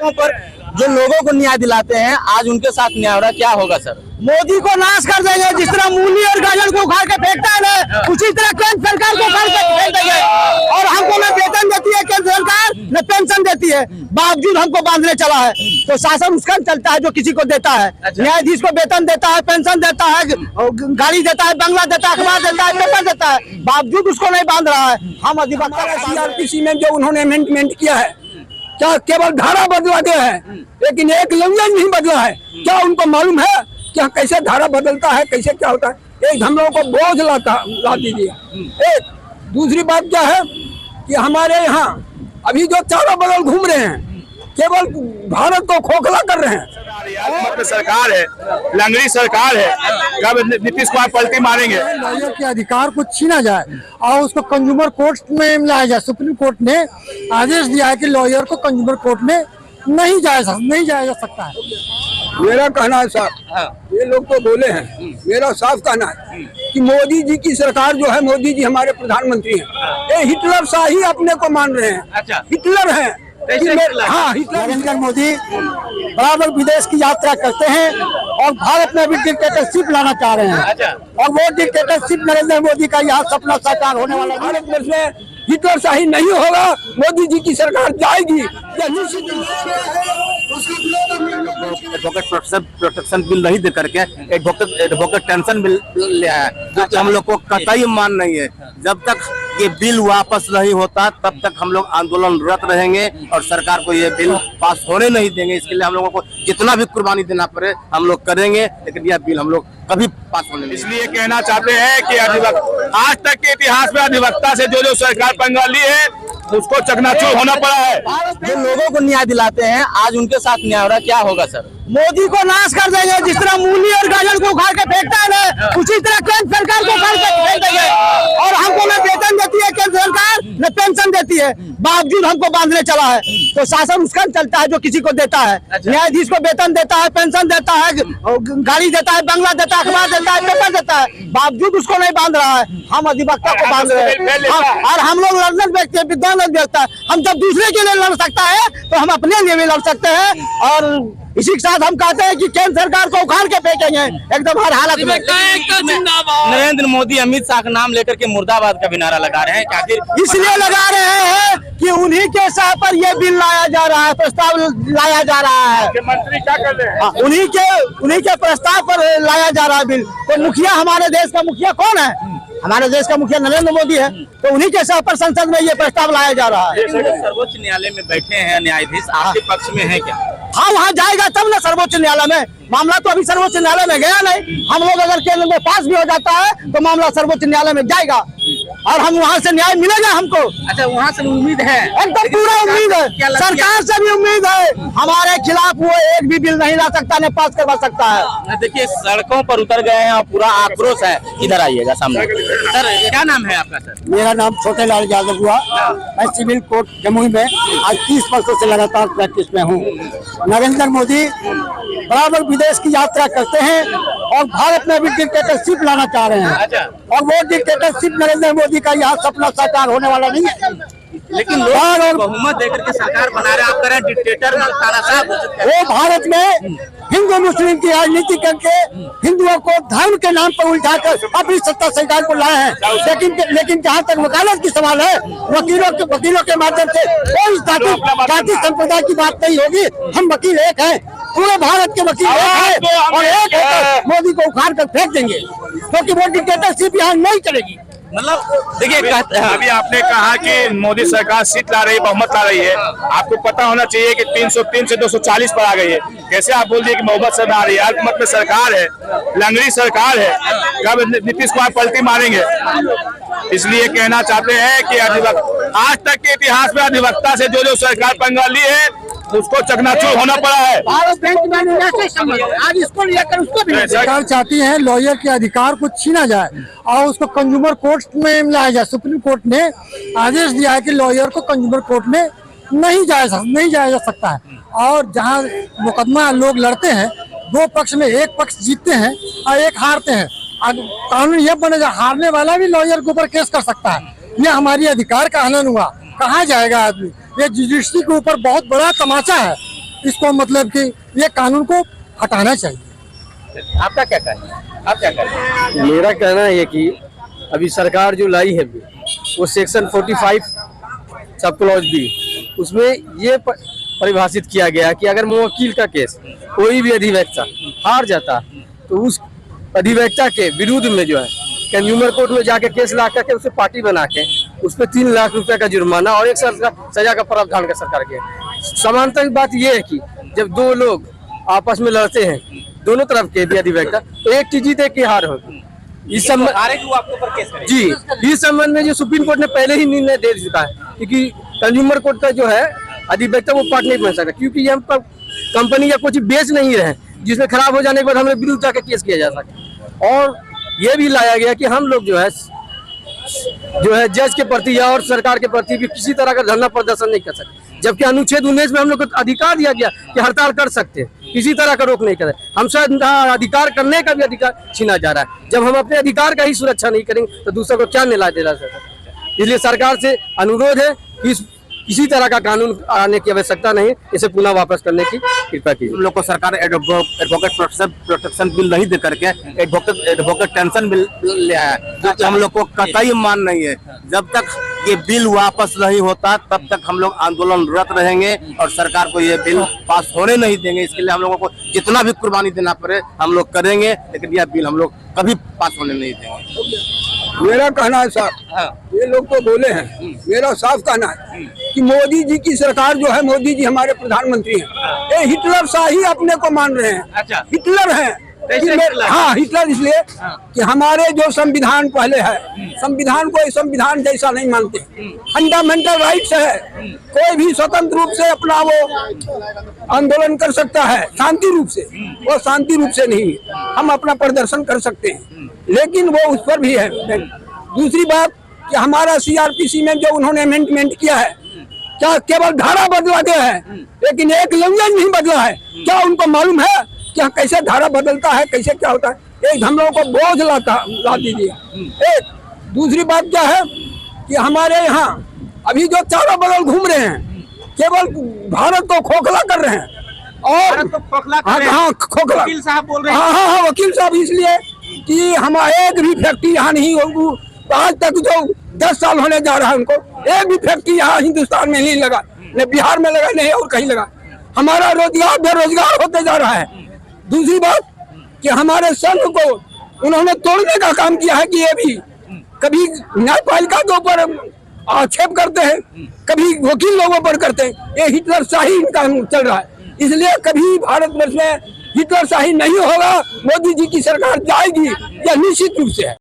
सड़कों पर जो लोगों को न्याय दिलाते हैं, आज उनके साथ न्याय हो रहा है, क्या होगा सर? मोदी को नाश कर देंगे। जिस तरह मूली और गाजर को उखाड़ के फेंकता है ना, उसी तरह केंद्र सरकार को उखाड़ के फेंक देंगे। और हमको न वेतन देती है केंद्र सरकार, न पेंशन देती है, बावजूद हमको बांधने चला है। तो शासन उसका चलता है जो किसी को देता है। न्यायाधीश को वेतन देता है, पेंशन देता है, गाड़ी देता है, बंगला देता है, अखबार देता है, पेपर देता है, बावजूद उसको नहीं बांध रहा है। हम अधिवक्ता सीआरपीसी में जो उन्होंने अमेंडमेंट किया है, क्या केवल धारा बदला गया है, लेकिन एक लफ्ज नहीं बदला है। क्या उनको मालूम है कि कैसे धारा बदलता है, कैसे क्या होता है? एक हम लोगों को बोझ ला दीजिए। एक दूसरी बात क्या है कि हमारे यहाँ अभी जो चारों बगल घूम रहे हैं, केवल भारत को खोखला कर रहे हैं। सरकार है, लंगड़ी सरकार है, कब नीतीश कुमार पलटी मारेंगे? लॉयर के अधिकार को छीना जाए और उसको कंज्यूमर कोर्ट में लाया जाए। सुप्रीम कोर्ट ने आदेश दिया है कि लॉयर को कंज्यूमर कोर्ट में नहीं जाया जा सकता है। मेरा कहना है साहब, ये लोग तो बोले हैं, मेरा साफ कहना है कि मोदी जी की सरकार जो है, मोदी जी हमारे प्रधानमंत्री हैं, ये हिटलर शाही अपने को मान रहे हैं। अच्छा, हिटलर है। हाँ, नरेंद्र मोदी बराबर विदेश की यात्रा करते हैं और भारत में भी डिक्टेटरशिप लाना चाह रहे हैं। और वो डिक्टेटरशिप नरेंद्र मोदी का यहाँ सपना साकार होने वाला। भारत वर्ष में हिटलर शाही नहीं होगा, मोदी जी की सरकार जाएगी। एडवोकेट प्रोटेक्शन बिल नहीं दे करके एडवोकेट टेंशन बिल ले आया, जो कि हम लोग को कतई मान नहीं है। जब तक ये बिल वापस नहीं होता तब तक हम लोग आंदोलनरत रहेंगे और सरकार को ये बिल पास होने नहीं देंगे। इसके लिए हम लोगों को जितना भी कुर्बानी देना पड़े हम लोग करेंगे, लेकिन यह बिल हम लोग कभी पास होने नहीं। इसलिए कहना चाहते हैं कि आज तक के इतिहास में अधिवक्ता से जो सरकार पंगा ली है उसको चकनाचूर होना पड़ा है। जो लोगों को न्याय दिलाते हैं, आज उनके साथ न्याय हो रहा है, क्या होगा सर? मोदी को नाश कर देंगे। जिस तरह मूली और गाजर को उखाड़ के फेंकता है ना, उसी तरह केंद्र सरकार को उखाड़ के फेंक देंगे। और हमको न वेतन देती है केंद्र सरकार, न पेंशन देती है, बावजूद हमको बांधने चला है। तो शासन उसका चलता है जो किसी को देता है। न्यायाधीश को वेतन देता है, पेंशन देता है, गाड़ी देता है, बंगला देता है, अखबार देता है, पेपर देता है, बावजूद उसको नहीं बांध रहा है। हम अधिवक्ता को बांध रहे हैं। और हम लोग लड़ने व्यक्ति है, विद्वान व्यक्ति है। हम जब दूसरे के लिए लड़ सकता है तो हम अपने लिए भी लड़ सकते हैं। और इसी के साथ हम कहते हैं कि केंद्र सरकार को उखाड़ के फेंकेंगे एकदम हर हालत में। नरेंद्र मोदी अमित शाह का नाम लेकर के मुर्दाबाद का भी नारा लगा रहे हैं। आखिर इसलिए लगा रहे हैं कि उन्हीं के शाह पर यह बिल लाया जा रहा है, प्रस्ताव लाया जा रहा है। मंत्री क्या कर रहे हैं? उन्हीं के प्रस्ताव पर लाया जा रहा है बिल। तो मुखिया, हमारे देश का मुखिया कौन है? हमारे देश का मुखिया नरेंद्र मोदी है। तो उन्हीं के शाह पर संसद में ये प्रस्ताव लाया जा रहा है। सर्वोच्च न्यायालय में बैठे हैं न्यायाधीश, आपके पक्ष में है क्या? हाँ, वहाँ जाएगा तब ना सर्वोच्च न्यायालय में। मामला तो अभी सर्वोच्च न्यायालय में गया नहीं। हम लोग अगर केंद्र में पास भी हो जाता है तो मामला सर्वोच्च न्यायालय में जाएगा और हम वहाँ से न्याय मिलेगा हमको। अच्छा, वहाँ से उम्मीद है? एकदम पूरा उम्मीद है, सरकार से भी उम्मीद है। हमारे खिलाफ वो एक भी बिल नहीं ला सकता, न पास करवा सकता है। देखिए, सड़कों पर उतर गए हैं और पूरा आक्रोश है। इधर आइएगा सामने। सर, क्या नाम है आपका? सर, मेरा नाम छोटे लाल यादव हुआ। मैं सिविल कोर्ट जमुई में आज 30 वर्षों से लगातार प्रैक्टिस में हूँ। नरेंद्र मोदी बराबर विदेश की यात्रा करते हैं और भारत में भी डिक्टेटरशिप लाना चाह रहे हैं। और वो डिक्टेटरशिप नरेंद्र मोदी का यहाँ सपना साकार होने वाला नहीं है। लेकिन लोग बहुमत देकर के सरकार बना रहे, आप कह रहे हैं डिक्टेटर तानाशाह। वो भारत में हिंदू मुस्लिम की राजनीति करके हिंदुओं को धर्म के नाम पर उल्टाकर अपनी सत्ता सरकार को लाए हैं। लेकिन जहाँ तक वकालत की सवाल है, वकीलों के माध्यम से कोई जाति संप्रदाय की बात नहीं होगी। हम वकील एक हैं, पूरे भारत के वकील एक हैं और एक होकर मोदी को उखाड़ कर फेंक देंगे, क्योंकि वो डिक्टेटरशिप यहाँ नहीं चलेगी। मतलब देखिए, अभी आपने कहा कि मोदी सरकार सीट ला रही है, बहुमत ला रही है। आपको पता होना चाहिए कि 303 से 240 पर आ गई है। कैसे आप बोल दिए कि बहुमत से आ रही है? अल्पमत में सरकार है, लंगड़ी सरकार है, कब नीतीश कुमार पलटी मारेंगे? इसलिए कहना चाहते हैं कि आज तक के इतिहास में अधिवक्ता से जो सरकार पंगा ली है उसको चकनाचूर होना पड़ा है। भारत बैंक आज इसको लेकर उसको भी सरकार चाहती है लॉयर के अधिकार को छीना जाए और उसको कंज्यूमर कोर्ट में लाया जाए। सुप्रीम कोर्ट ने आदेश दिया है कि लॉयर को कंज्यूमर कोर्ट में नहीं जाया जा सकता है। और जहां मुकदमा लोग लड़ते हैं, दो पक्ष में एक पक्ष जीतते हैं और एक हारते हैं। कानून यह बनेगा, हारने वाला भी लॉयर के ऊपर केस कर सकता है। ये हमारी अधिकार का हनन हुआ। कहाँ जाएगा आदमी? ये जुडिशरी के ऊपर बहुत बड़ा तमाचा है। इसको मतलब कि ये कानून को हटाना चाहिए। आपका क्या कहना है? आप क्या कहना है? मेरा कहना है कि अभी सरकार जो लाई है वो सेक्शन 45 सब क्लॉज बी, उसमें ये परिभाषित किया गया कि अगर मुवक्किल का केस कोई भी अधिवक्ता हार जाता तो उस अधिवक्ता के विरुद्ध में जो है कंज्यूमर कोर्ट में जाके केस ला करके उसे पार्टी बना के उस पर 3 लाख रुपए का जुर्माना और 1 साल का सजा का प्रावधान का सरकार किया। समानता की बात यह है कि जब 2 लोग आपस में लड़ते हैं, दोनों तरफ के भी अधिवक्ता, तो एक की जीत एक की हार होगी। इस संबंध आपके ऊपर केस करेंगे। जी, इस संबंध में जो सुप्रीम कोर्ट ने पहले ही निर्णय दे चुका है, क्योंकि कंज्यूमर कोर्ट का जो है अधिवक्ता वो पार्ट नहीं बन सकता, क्योंकि हम कंपनी या कुछ बेच नहीं रहे जिसमें खराब हो जाने के बाद हमें विरुद्ध जाकर केस किया जा सके। और ये भी लाया गया कि हम लोग जो है जज के प्रति या और सरकार के प्रति भी किसी तरह का धरना प्रदर्शन नहीं कर सकते, जबकि अनुच्छेद 19 में हम लोग को अधिकार दिया गया कि हड़ताल कर सकते हैं, किसी तरह का रोक नहीं करे। हमसे अधिकार करने का भी अधिकार छीना जा रहा है। जब हम अपने अधिकार का ही सुरक्षा नहीं करेंगे तो दूसरों को क्या न्याय दिला सकते। इसलिए सरकार से अनुरोध है कि किसी तरह का कानून आने की आवश्यकता नहीं, इसे पुनः वापस करने की कृपा की। हम लोग को सरकार एडवोकेट प्रोटेक्शन बिल नहीं दे करके एडवोकेट टेंशन बिल ले आया, जो कि हम लोग को कतई मान नहीं है। जब तक ये बिल वापस नहीं होता तब तक हम लोग आंदोलनरत रहेंगे और सरकार को ये बिल पास होने नहीं देंगे। इसके लिए हम लोगों को जितना भी कुर्बानी देना पड़े हम लोग करेंगे, लेकिन यह बिल हम लोग कभी पास होने नहीं देंगे। मेरा कहना है साहब, ये लोग तो बोले हैं, मेरा साफ कहना है कि मोदी जी की सरकार जो है, मोदी जी हमारे प्रधानमंत्री हैं, ये हिटलर शाही अपने को मान रहे हैं। अच्छा। हिटलर है। हाँ, हिटलर इसलिए कि हमारे जो संविधान पहले है, संविधान को संविधान जैसा नहीं मानते। फंडामेंटल राइट्स है, कोई भी स्वतंत्र रूप से अपना वो आंदोलन कर सकता है, शांति रूप से। वो शांति रूप से नहीं, हम अपना प्रदर्शन कर सकते हैं, लेकिन वो उस पर भी है। दूसरी बात कि हमारा CRPC में जो उन्होंने अमेंडमेंट किया है, क्या केवल धारा बदला गया है, लेकिन एक लैंग्वेज नहीं बदला है। क्या उनको मालूम है कि कैसे धारा बदलता है, कैसे क्या होता है? एक हम लोगों को बोझ ला दीजिए। एक दूसरी बात क्या है कि हमारे यहाँ अभी जो चारों बगल घूम रहे हैं, केवल भारत को खोखला कर रहे हैं। और हाँ, खोखला वकील साहब बोल रहे हैं। हाँ, वकील साहब, इसलिए कि हम एक भी फैक्ट्री यहाँ नहीं होगी। आज तक जो 10 साल होने जा रहा है, उनको एक भी फैक्ट्री यहाँ हिंदुस्तान में नहीं लगा, न बिहार में लगा, नहीं और कहीं लगा। हमारा रोजगार बेरोजगार होते जा रहा है। दूसरी बात कि हमारे संघ को उन्होंने तोड़ने का काम किया है कि ये भी कभी न्यायपालिका के ऊपर आक्षेप करते हैं, कभी वकील लोगों पर करते हैं। ये हिटलर शाही इनका चल रहा है। इसलिए कभी भारतवर्ष में हिटलर शाही नहीं होगा। मोदी जी की सरकार जाएगी, यह निश्चित रूप से है।